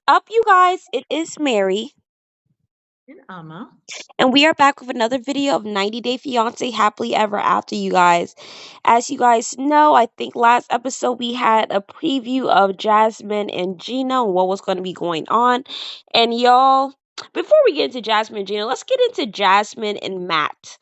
up, you guys? It is Mary, And Amma. and we are back with another video of 90 Day Fiance Happily Ever After, you guys. As you guys know, I think last episode we had a preview of Jasmine and Gina and what was going to be going on. And y'all, before we get into Jasmine and Gina, let's get into Jasmine and Matt.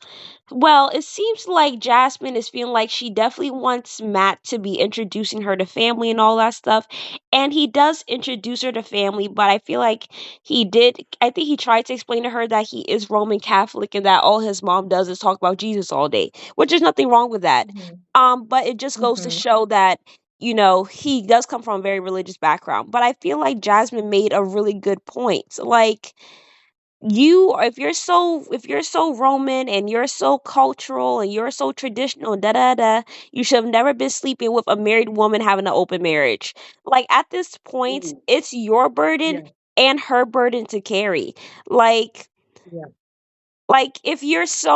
Well, it seems like Jasmine is feeling like she definitely wants Matt to be introducing her to family and all that stuff. And he does introduce her to family, but I feel like I think he tried to explain to her that he is Roman Catholic and that all his mom does is talk about Jesus all day, which there's nothing wrong with that. Hmm. But it just goes to Hmm. show that, he does come from a very religious background. But I feel like Jasmine made a really good point. Like, if you're so Roman and you're so cultural and you're so traditional, da da da, you should have never been sleeping with a married woman having an open marriage. Like, at this point, Ooh, it's your burden yeah, and her burden to carry. Like, yeah. if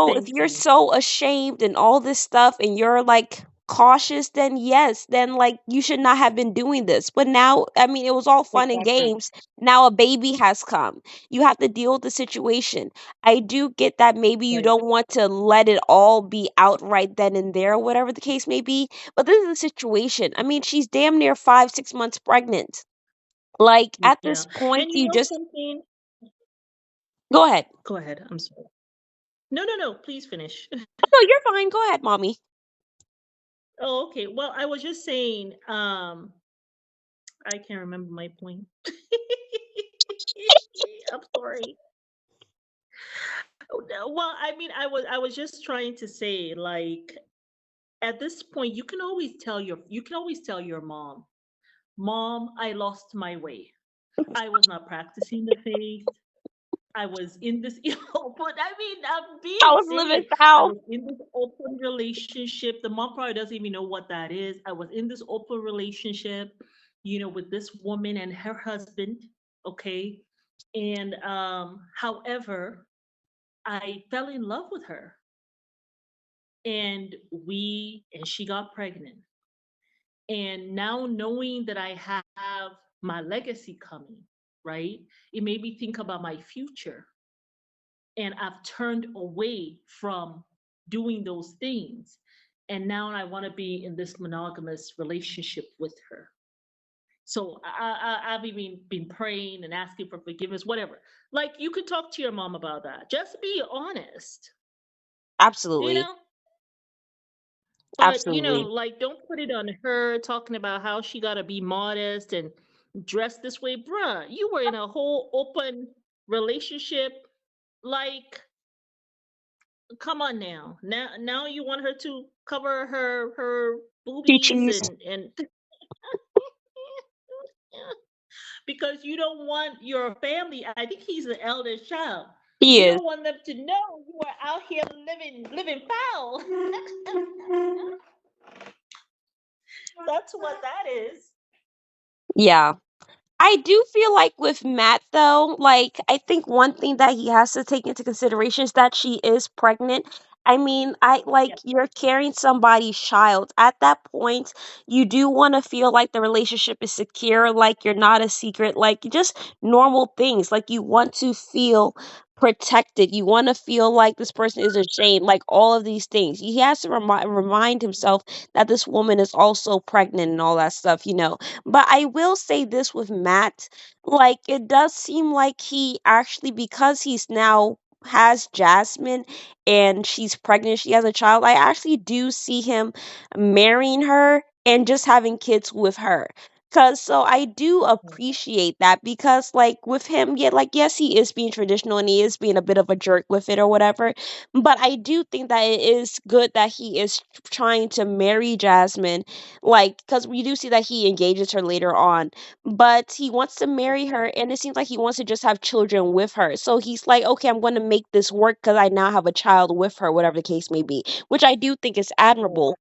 Thank you're you. so ashamed and all this stuff and you're like cautious, then yes, then like you should not have been doing this. But now, I mean, it was all fun and Exactly. games. Now a baby has come. You have to deal with the situation. I do get that maybe you Right. don't want to let it all be out right then and there, whatever the case may be. But this is the situation. I mean, she's damn near 5, 6 months pregnant. Like, at Yeah. this point, And you you know just something? go ahead. Go ahead. I'm sorry. No, no, no. Please finish. No, you're fine. Go ahead, mommy. Oh, okay. Well, I was just saying, I can't remember my point. I'm sorry. Oh, no, well, I mean, I was just trying to say, like, at this point, you can always tell your mom, I lost my way. I was not practicing the faith. I was in this, but I mean, I'm I being was living serious. I foul. was in this open relationship. The mom probably doesn't even know what that is. I was in this open relationship, with this woman and her husband. Okay. And however, I fell in love with her and she got pregnant. And now knowing that I have my legacy coming, right? It made me think about my future, and I've turned away from doing those things. And now I want to be in this monogamous relationship with her. So I've even been praying and asking for forgiveness, whatever. Like, you could talk to your mom about that. Just be honest, you Absolutely. know? But, Absolutely. like, don't put it on her talking about how she got to be modest and dress this way. Bruh, you were in a whole open relationship. Like, come on now. Now you want her to cover her boobies Chi-Chi's. and because you don't want your family. I think he's the eldest child. He You is. don't want them to know you are out here living foul. That's what that is. Yeah. I do feel like with Matt though, like I think one thing that he has to take into consideration is that she is pregnant. I mean, I like Yeah. you're carrying somebody's child. At that point, you do want to feel like the relationship is secure, like you're not a secret, like just normal things. Like you want to feel protected. You want to feel like this person is ashamed, like all of these things. He has to remind himself that this woman is also pregnant and all that stuff. But I will say this with Matt, like it does seem like he actually, because he's now has Jasmine and she's pregnant, she has a child, I actually do see him marrying her and just having kids with her. Cause so I do appreciate that because like with him, yeah, like yes, he is being traditional and he is being a bit of a jerk with it or whatever. But I do think that it is good that he is trying to marry Jasmine, like because we do see that he engages her later on, but he wants to marry her and it seems like he wants to just have children with her, so he's like, okay, I'm going to make this work because I now have a child with her, whatever the case may be, which I do think is Oh, admirable.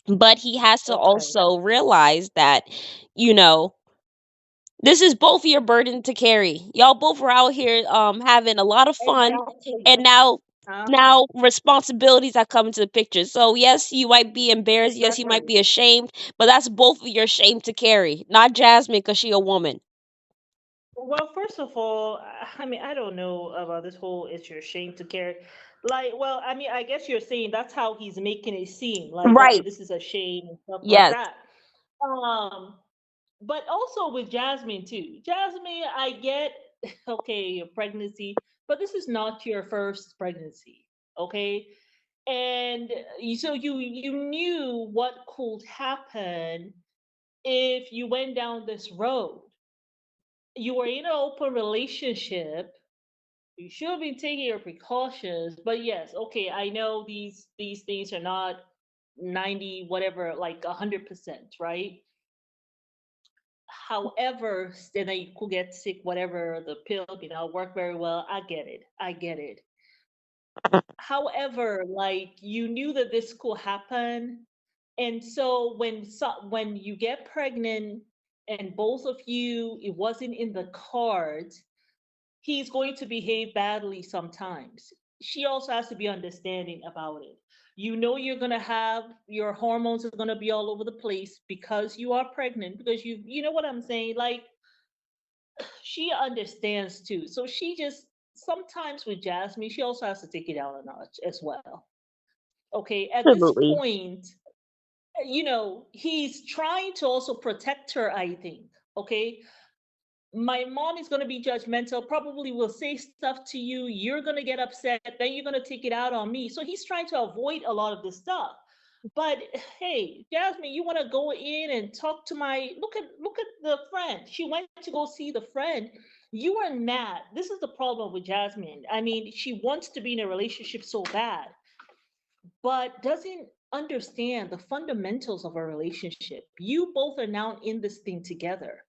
But he has to okay. also realize that, you know this is both your burden to carry. Y'all both are out here having a lot of fun, Exactly. and now Uh-huh. now responsibilities are coming to the picture. So yes, you might be embarrassed, yes, you might Exactly. be ashamed, but that's both of your shame to carry. Not Jasmine because she a woman. Well, first of all, I mean, I don't know about this whole "it's your shame to carry." Like, well, I mean, I guess you're saying that's how he's making it seem like, okay, Right. this is a shame and stuff like Yes. that. Um, but also with Jasmine too. Jasmine, I get okay, your pregnancy, but this is not your first pregnancy, okay? And so you knew what could happen if you went down this road. You were in an open relationship. You should have been taking your precautions. But yes, okay, I know these things are not 90 whatever, like 100%, right? However, then you could get sick, whatever, the pill work very well. I get it. I get it. However, like you knew that this could happen. And so when you get pregnant and both of you, it wasn't in the cards, he's going to behave badly sometimes. She also has to be understanding about it. You know you're going to have your hormones are going to be all over the place because you are pregnant because you know what I'm saying, like she understands too. So she just sometimes with Jasmine, she also has to take it down a notch as well. Okay, at this Absolutely. point, he's trying to also protect her, I think. Okay, my mom is going to be judgmental, probably will say stuff to you, you're going to get upset, then you're going to take it out on me. So he's trying to avoid a lot of this stuff. But hey, Jasmine, you want to go in and talk to my look at the friend. She went to go see the friend. You are mad. This is the problem with Jasmine. I mean, she wants to be in a relationship so bad, but doesn't understand the fundamentals of a relationship. You both are now in this thing together.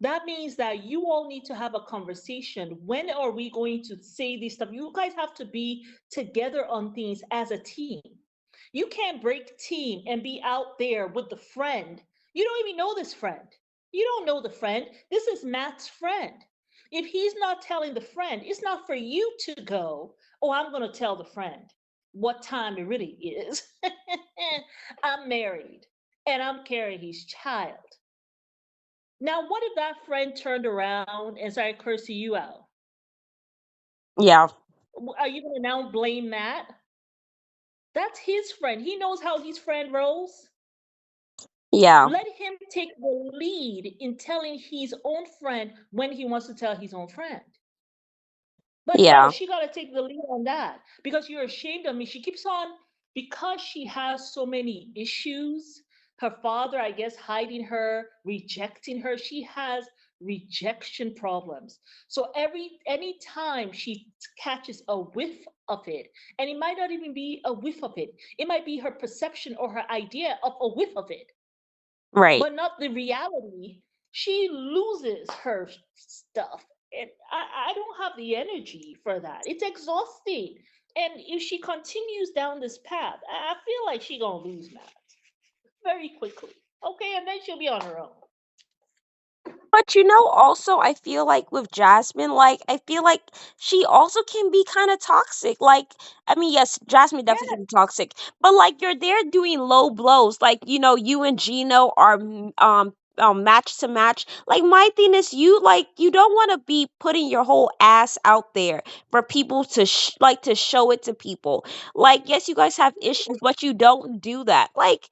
That means that you all need to have a conversation. When are we going to say this stuff? You guys have to be together on things as a team. You can't break team and be out there with the friend. You don't even know this friend. You don't know the friend. This is Matt's friend. If he's not telling the friend, it's not for you to go, oh, I'm going to tell the friend what time it really is. I'm married and I'm carrying his child. Now, what if that friend turned around and started cursing you out? Yeah. Are you going to now blame Matt? That's his friend. He knows how his friend rolls. Yeah. Let him take the lead in telling his own friend when he wants to tell his own friend. But no, Yeah. she got to take the lead on that because you're ashamed of me. She keeps on, because she has so many issues. Her father, I guess, hiding her, rejecting her. She has rejection problems. So any time she catches a whiff of it, and it might not even be a whiff of it, it might be her perception or her idea of a whiff of it, Right. but not the reality. She loses her stuff. And I don't have the energy for that. It's exhausting. And if she continues down this path, I feel like she's gonna lose Matt very quickly. Okay, and then she'll be on her own. But also I feel like with Jasmine, like I feel like she also can be kind of toxic. Like, I mean, yes, Jasmine definitely Yes, can be toxic, but like you're there doing low blows. Like, you and Gino are match to match. Like my thing is you don't want to be putting your whole ass out there for people to to show it to people. Like, yes, you guys have issues, but you don't do that. Like,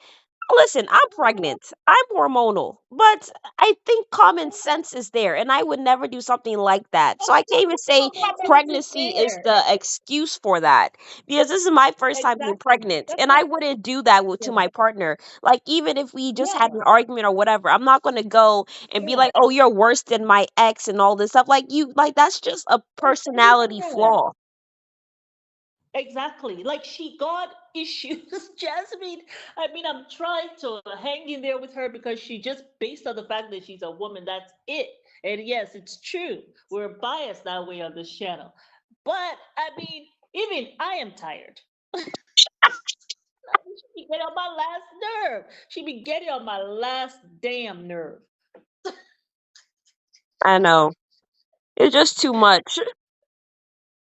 listen, I'm pregnant. I'm hormonal, but I think common sense is there, and I would never do something like that. So I can't even say so common sense is pregnancy is there. the excuse for that, because this is my first time being Exactly. pregnant, That's and I what. wouldn't do that to Yeah. my partner. Like, even if we just had Yeah. an argument or whatever, I'm not going to go and be Yeah. like, "Oh, you're worse than my ex" and all this stuff. Like that's just a personality Yeah. flaw. Exactly. Like she got issues. Jasmine, I mean, I'm trying to hang in there with her because she just, based on the fact that she's a woman, that's it. And yes, it's true. We're biased that way on this channel. But I mean, even I am tired. She be getting on my last nerve. She be getting on my last damn nerve. I know, it's just too much.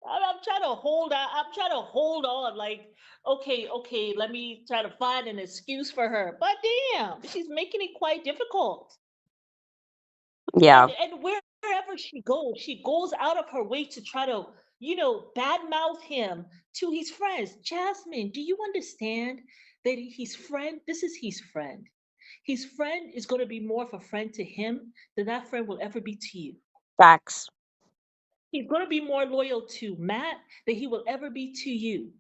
I'm trying to hold on. I'm trying to hold on. Like, okay, okay, let me try to find an excuse for her. But damn, she's making it quite difficult. Yeah. And we're wherever she goes out of her way to try to, badmouth him to his friends. Jasmine, do you understand that his friend, this is his friend. His friend is going to be more of a friend to him than that friend will ever be to you. Facts. He's going to be more loyal to Matt than he will ever be to you.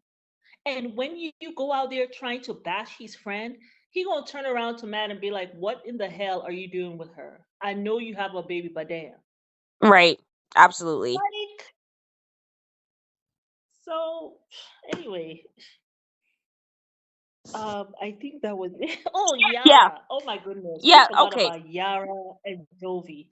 And when you go out there trying to bash his friend, he gonna turn around to Matt and be like, "What in the hell are you doing with her? I know you have a baby, but damn." Right. Absolutely. Like, so anyway, I think that was it. Oh, Yeah. Yara. Oh my goodness, we Yeah. forgot Okay. about Yara and Jovi.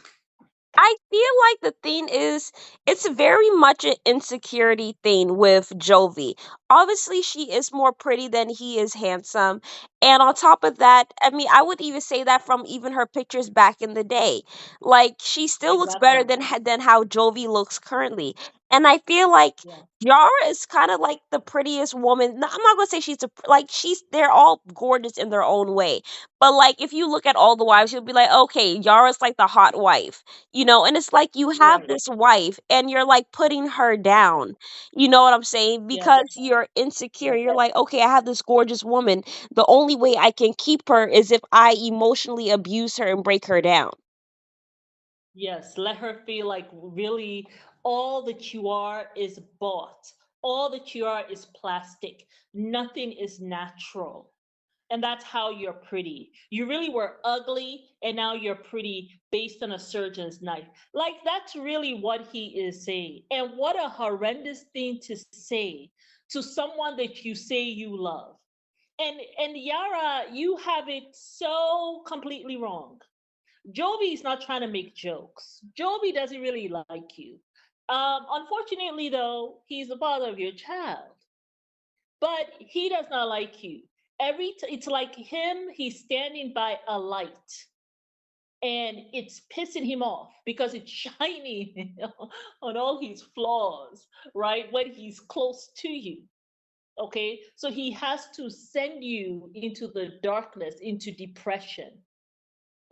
I feel like the thing is, it's very much an insecurity thing with Jovi. Obviously, she is more pretty than he is handsome. And on top of that, I mean, I would even say that from even her pictures back in the day. Like, she still looks better Exactly. than how Jovi looks currently. And I feel like Yeah. Yara is kind of like the prettiest woman. I'm not gonna say she's like they're all gorgeous in their own way. But like if you look at all the wives, you'll be like, okay, Yara's like the hot wife, and it's like you have Right. this wife and you're like putting her down. You know what I'm saying? Yes. Because you're insecure. Yes. You're like, okay, I have this gorgeous woman. The only way I can keep her is if I emotionally abuse her and break her down. Yes. Let her feel like really all that you are is bought. All that you are is plastic. Nothing is natural. And that's how you're pretty. You really were ugly and now you're pretty based on a surgeon's knife. Like that's really what he is saying. And what a horrendous thing to say to someone that you say you love. And Yara, you have it so completely wrong. Jovi is not trying to make jokes. Jovi doesn't really like you. Unfortunately, though, he's the father of your child, but he does not like you. It's like him. He's standing by a light, and it's pissing him off because it's shining on all his flaws, right? When he's close to you. Okay, so he has to send you into the darkness, into depression,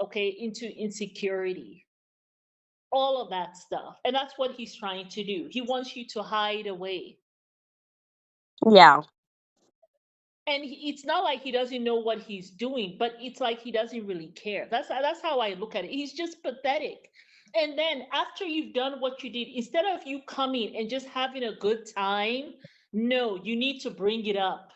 okay, into insecurity, all of that stuff. And that's what he's trying to do. He wants you to hide away. Yeah. And it's not like he doesn't know what he's doing, but it's like he doesn't really care. That's how I look at it. He's just pathetic. And then after you've done what you did, instead of you coming and just having a good time, no, you need to bring it up.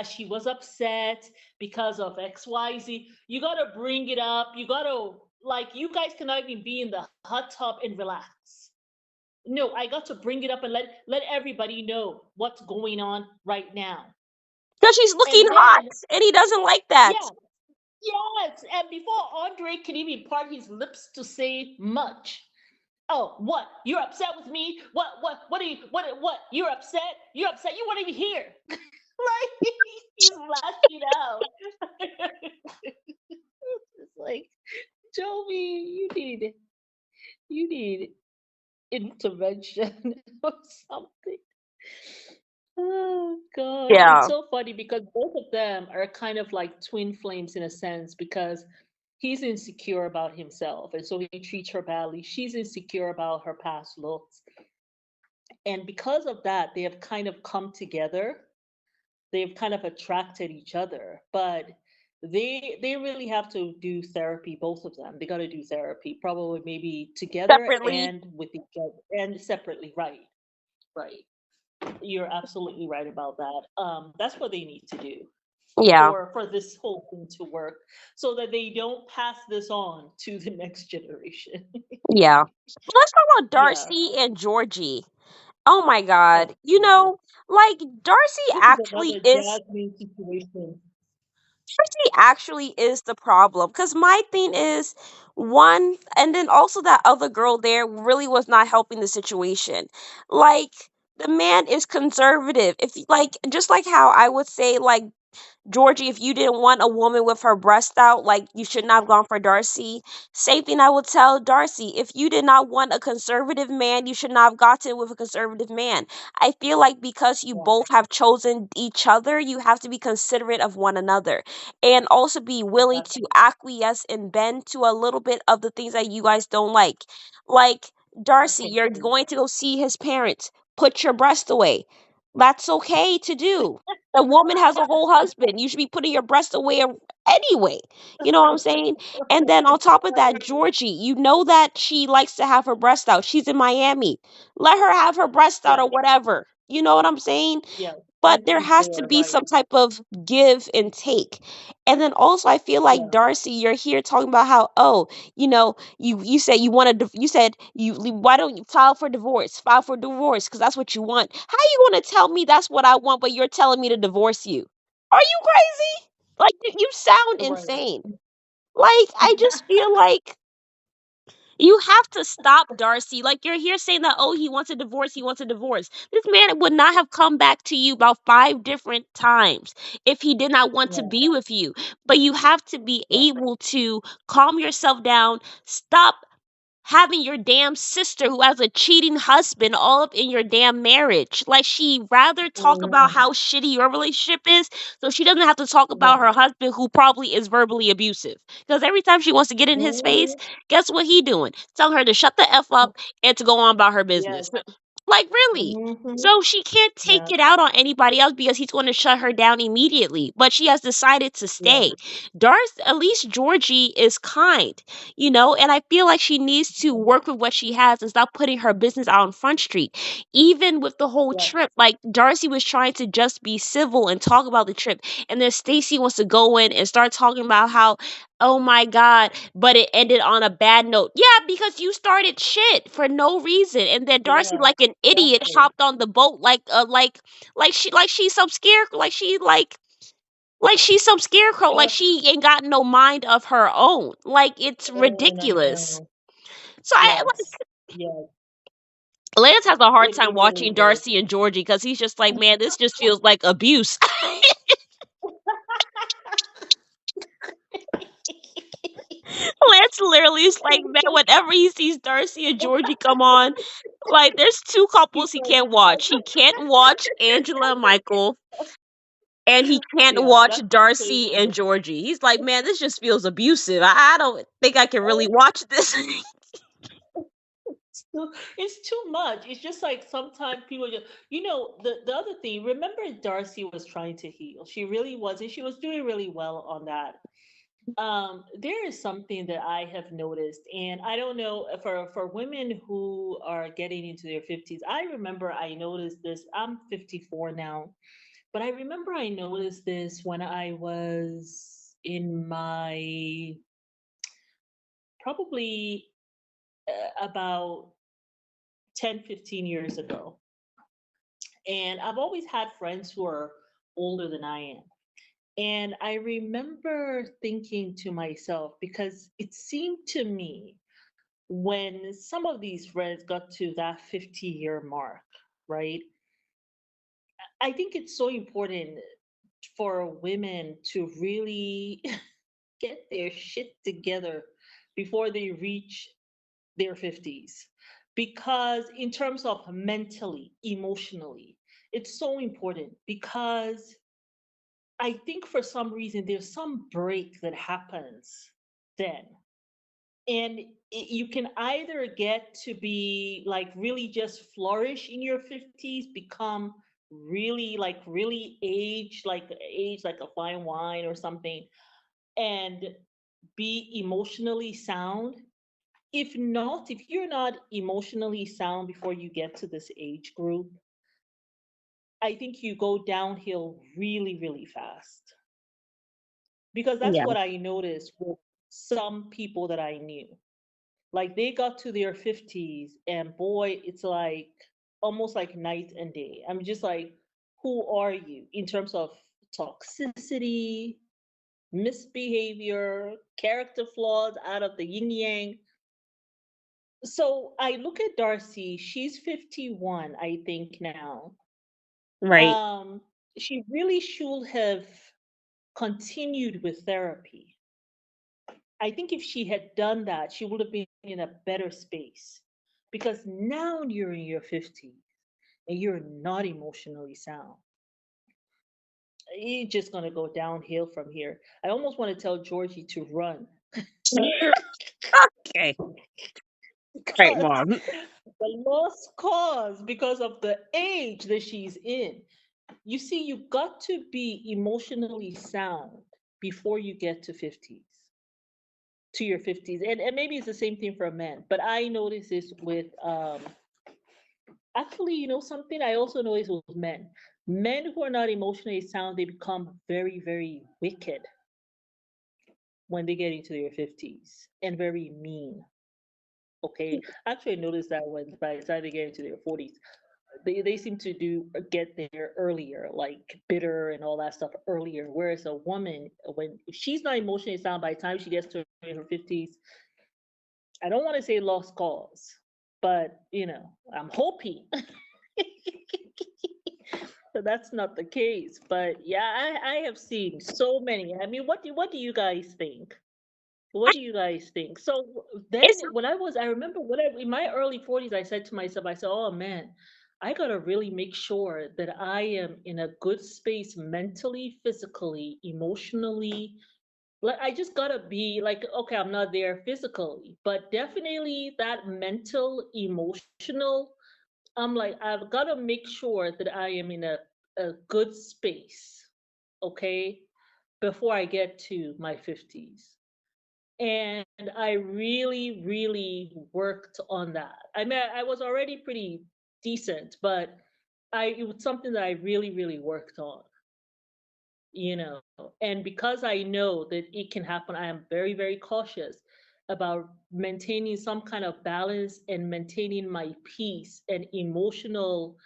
She was upset because of XYZ. You got to bring it up. You got to, like, you guys cannot even be in the hot tub and relax. No, I got to bring it up and let everybody know what's going on right now. Because she's looking And hot then, and he doesn't like that. yeah, yes. And before Andre can even part his lips to say much. Oh, what? You're upset with me? What are you, what? You're upset? You're upset? You weren't even here. Like, he's lashing out. It's like, Joey, you need intervention or something. Oh God, it's Yeah. so funny because both of them are kind of like twin flames in a sense because he's insecure about himself and so he treats her badly. She's insecure about her past looks. And because of that, they have kind of come together. They've kind of attracted each other, but they really have to do therapy, both of them. They got to do therapy, probably maybe together Separately. and with each other and separately, right? Right. You're absolutely right about that. That's what they need to do Yeah. for this whole thing to work, so that they don't pass this on to the next generation. Yeah. Let's talk about Yeah. Darcy and Georgie. Oh my Oh God. my God. Like Darcy This is actually another is Jasmine situation. Darcy actually is the problem. Cause my thing is one, and then also that other girl there really was not helping the situation. Like the man is conservative. If like just like how I would say like Georgie, if you didn't want a woman with her breast out, like you should not have gone for Darcy. Same thing I would tell Darcy. If you did not want a conservative man, you should not have gotten with a conservative man. I feel like because you Yeah, both have chosen each other, you have to be considerate of one another and also be willing to exactly. acquiesce and bend to a little bit of the things that you guys don't like. Like Darcy, Okay, you're cool. going to go see his parents. Put your breast away. That's okay to do. A woman has a whole husband. You should be putting your breast away anyway. You know what I'm saying? And then on top of that, Right. Georgie, you know that she likes to have her breast out. She's in Miami. Let her have her breast out Yeah, or whatever. You know what I'm saying? yeah. But When there she's has to there, be right? some type of give and take. And then also I feel like Yeah. Darcy, you're here talking about how, oh, you said you wanted to, you said why don't you file for divorce because that's what you want. How you going to tell me that's what I want but you're telling me to divorce you? Are you crazy? Like you sound Right. insane. Like I just feel like you have to stop Darcy. Like you're here saying that, oh, he wants a divorce, he wants a divorce. This man would not have come back to you about 5 different times if he did not want to Yeah, be with you. But you have to be yeah. able to calm yourself down, stop having your damn sister who has a cheating husband all up in your damn marriage. Like she rather talk about Mhm. how shitty your relationship is so she doesn't have to talk about Yeah. her husband who probably is verbally abusive. Because every time she wants to get in his face, Mhm. guess what he doing? Tell her to shut the F up and to go on about her Yes. business. Like really. Mhm. So she can't take Yeah. it out on anybody else because he's going to shut her down immediately. But she has decided to Yeah. stay. Darth, at least Georgie is kind, and I feel like she needs to work with what she has and stop putting her business out on Front Street. Even with the whole Yeah. trip, like Darcy was trying to just be civil and talk about the trip, and then Stacy wants to go in and start talking about how, oh my god, but it ended on a bad note. Yeah, because you started shit for no reason, and then Darcy, Yeah. like an idiot, Exactly. hopped on the boat like she's some scare like she's some scarecrow, like Uh, she ain't got no mind of her own. Like it's and I ridiculous. know. So I Yes. Yes. Lance has a hard time It really watching is. Darcy and Georgie because he's just like, man, this just feels like abuse. Lance literally is like, man, whenever he sees Darcy and Georgie come on, like there's two He's couples he like, can't watch. He can't watch Angela and Michael, and he can't yeah, watch that's his Darcy and favorite. Georgie. He's like, man, this just feels abusive. I don't think I can really watch this. It's too much. It's just like sometimes people just, the other thing, remember Darcy was trying to heal. She really was, and she was doing really well on that. There is something that I have noticed, and I don't know for women who are getting into their 50s. I remember I noticed this. I'm 54 now, but I remember I noticed this when I was in my probably about 10, 15 years ago. And I've always had friends who are older than I am. And I remember thinking to myself, because it seemed to me when some of these friends got to that 50-year mark, right? I think it's so important for women to really get their shit together before they reach their 50s. Because, in terms of mentally, emotionally, it's so important because I think for some reason there's some break that happens then. And you can either get to be like really just flourish in your 50s, become really like really age like a fine wine or something, and be emotionally sound. If not, if you're not emotionally sound before you get to this age group, I think you go downhill really, really fast. Because that's Yeah, what I noticed with some people that I knew. Like they got to their 50s, and boy, it's like almost like night and day. I'm just like, who are you in terms of toxicity, misbehavior, character flaws out of the yin yang? So I look at Darcy, she's 51, I think now. right. Um, she really should have. continued with therapy. I think if she had done that, she would have been in a better space. Because now you're in your 50s and you're not emotionally sound. It's just going to go downhill from here. I almost want to tell Georgie to run Okay. Right, because mom. the lost cause because of the age that she's in. You see, you got to be emotionally sound before you get to your 50s. And maybe it's the same thing for men, but I notice this with actually, you know something I also notice with men. Men who are not emotionally sound, they become very, very wicked when they get into their 50s and very mean. Okay. Actually, I noticed that when by the time they get into their 40s, they seem to do get there earlier, like bitter and all that stuff earlier. Whereas a woman, when if she's not emotionally sound by the time she gets to her 50s, I don't want to say lost cause, but I'm hoping that that's not the case. But yeah, I have seen so many. I mean, what do you guys think? What do you guys think? So then, It's I remember when in my early 40s, I said to myself, I said, oh man, I gotta really make sure that I am in a good space mentally, physically, emotionally. Like, I just gotta be like, okay, I'm not there physically, but definitely that mental, emotional. I'm like, I've gotta make sure that I am in a good space, okay, before I get to my 50s. And I really, really worked on that. I mean, I was already pretty decent, but it was something that I really, really worked on, you know. And because I know that it can happen, I am very, very cautious about maintaining some kind of balance and maintaining my peace and emotional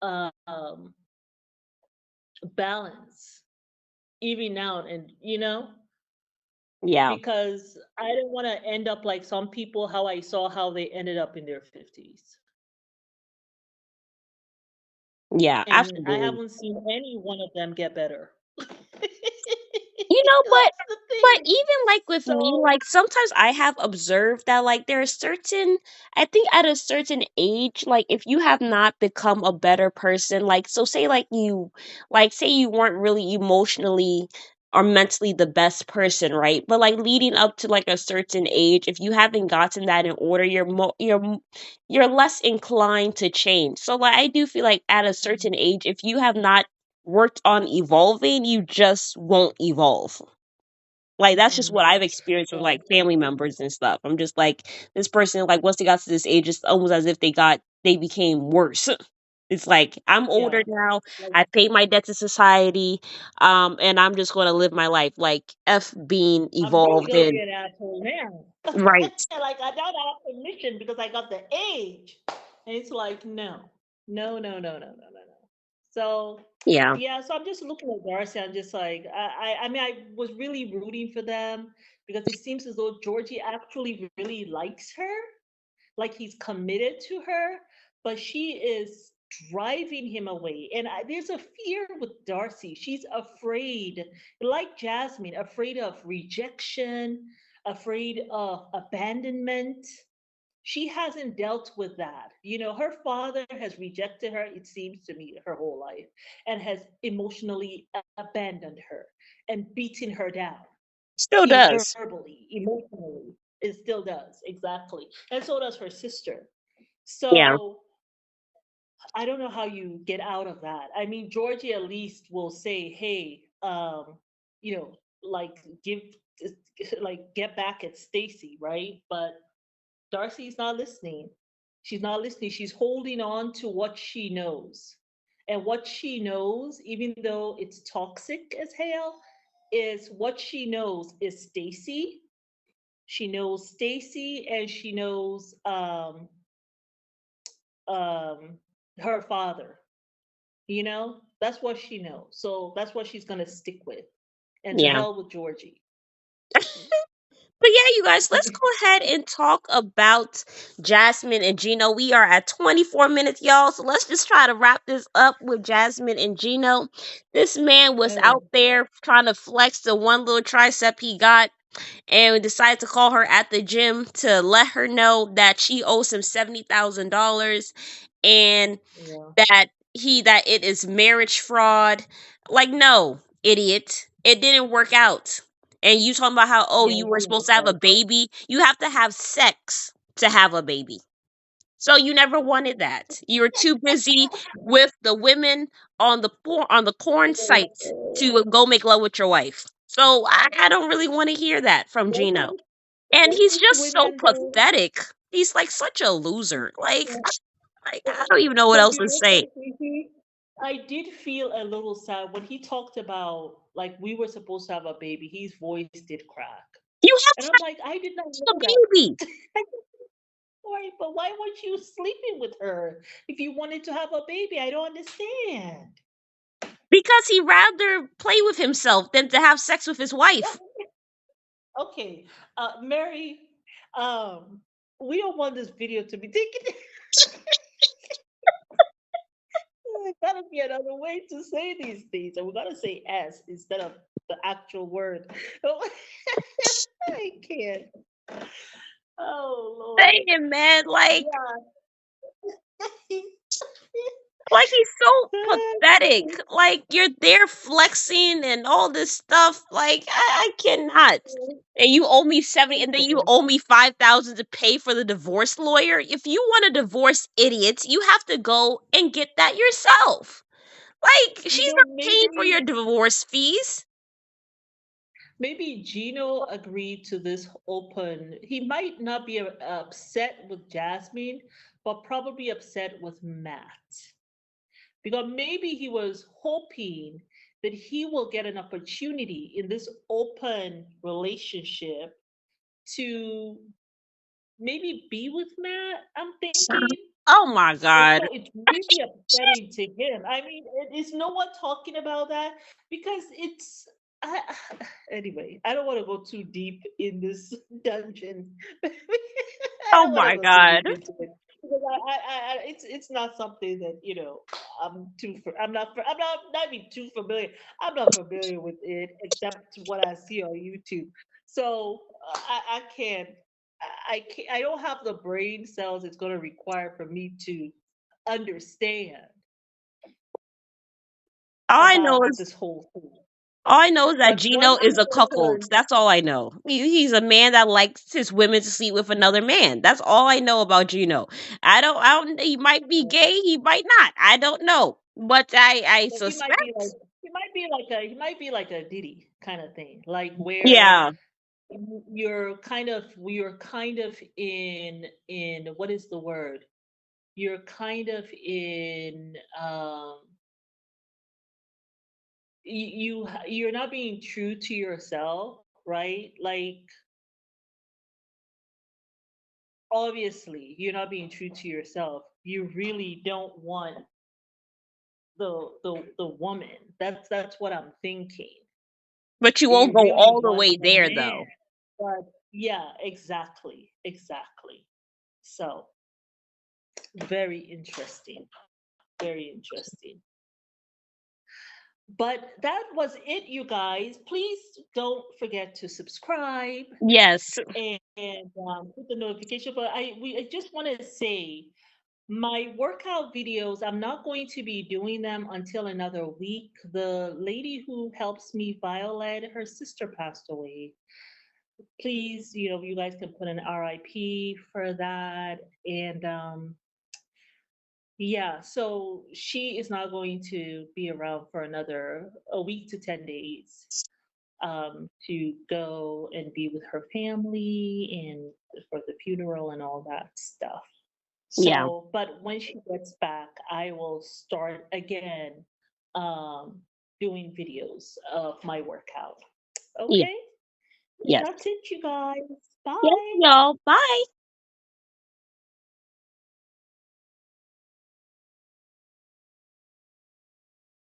um, balance, even now. And, yeah, because I don't want to end up like some people, how I saw how they ended up in their 50s. yeah, And I absolutely. haven't seen any one of them get better. That's You know, the but thing. even like with me, So, like sometimes I have observed that like there are certain, I think at a certain age, like if you have not become a better person, like so say like you, like say you weren't really emotionally or mentally the best person, right? But like leading up to like a certain age, if you haven't gotten that in order, you're less inclined to change. So like I do feel like at a certain age, if you have not worked on evolving, you just won't evolve. Like that's just mhm. what I've experienced with Yeah, like family members and stuff. I'm just like this person, like once they got to this age, it's almost as if they became worse. It's like I'm yeah. older now. Like, I paid my debt to society, and I'm just going to live my life like f being I'm really evolved gonna be and an asshole now. right. Like, I don't have permission because I got the age. And it's like, no, no, no, no, no, no, no, no. So Yeah, yeah, so I'm just looking at Darcy. I'm just like, I mean, I was really rooting for them because it seems as though Georgie actually really likes her, like he's committed to her, but she is driving him away. And there's a fear with Darcy. She's afraid, like Jasmine, afraid of rejection, afraid of abandonment. She hasn't dealt with that. Her father has rejected her, it seems to me, her whole life, and has emotionally abandoned her and beaten her down still does. verbally, emotionally. It still does, exactly. And so does her sister. Yeah, So I don't know how you get out of that. I mean, Georgie at least will say, hey, like give like get back at Stacy, right? But Darcy's not listening. She's not listening. She's holding on to what she knows. And what she knows, even though it's toxic as hell, is what she knows is Stacy. She knows Stacy and she knows um, her father. That's what she knows. So that's what she's going to stick with. And to yeah. hell with Georgie. But yeah, you guys, let's go ahead and talk about Jasmine and Gino. We are at 24 minutes, y'all. So let's just try to wrap this up with Jasmine and Gino. This man was All out right. there trying to flex the one little tricep he got and decided to call her at the gym to let her know that she owes him $70,000 and Yeah. that it is marriage fraud. Like, no, idiot. It didn't work out. And you talking about how, oh, Yeah. you It were didn't supposed work to have a out. baby. You have to have sex to have a baby. So you never wanted that. You were too busy with the women on the porn site to go make love with your wife. So I don't really want to hear that from What Gino. these, And what he's these just so women do. pathetic. He's like such a loser. Yeah. Like But I don't even know what but else you to know say. something? I did feel a little sad when he talked about like we were supposed to have a baby. His voice did crack, You have and to I'm like, I did not have know a that. baby Right, but why weren't you sleeping with her if you wanted to have a baby? I don't understand. because he rather play with himself than to have sex with his wife. Okay, Mary, um, we don't want this video to be taken. There gotta be another way to say these things, and we gotta say S instead of the actual word. I can't. Oh Lord. Saying, man, Yeah. like he's so pathetic. Like you're there flexing and all this stuff. Like I cannot. And you owe me 70, and then you owe me 5,000 to pay for the divorce lawyer. If you want to divorce idiots, you have to go and get that yourself. Like she's You know, not paying for your divorce fees. maybe Gino agreed to this open. He might not be upset with Jasmine, but probably upset with Matt. Because maybe he was hoping that he will get an opportunity in this open relationship to maybe be with Matt, I'm thinking. Oh my And god. so it's really upsetting to him. I mean, is no one talking about that? Because it's I, anyway. I don't want to go too deep in this dungeon. I Oh don't want to my go too god. deep into it because it's not something that I'm not even too familiar. I'm not familiar with it except what I see on YouTube. So I can't. I don't have the brain cells it's going to require for me to understand All I know about is this whole thing. All I know is that But Gino once is you a cuckold. open, That's all I know. He's a man that likes his women to sleep with another man. That's all I know about Gino. I don't. He might be gay. He might not. I don't know. But I he might be like suspect. Diddy kind of thing, like where Yeah. you're kind of in what is the word? You're kind of in you're not being true to yourself, right? Like obviously you're not being true to yourself. You really don't want the woman. That's what I'm thinking. But you won't You go really all the want way the there, man. though. But yeah, exactly. So very interesting. Very interesting. But that was it, you guys. Please don't forget to subscribe Yes. and hit the notification. But I just want to say my workout videos, I'm not going to be doing them until another week. The lady who helps me, Violet, her sister passed away. Please, you guys can put an RIP for that. And yeah, so she is not going to be around for another a week to 10 days to go and be with her family and for the funeral and all that stuff. Yeah. So, but when she gets back, I will start again um, doing videos of my workout. Yeah. Okay? Yes. That's it, you guys. Yes, Bye. y'all. Bye.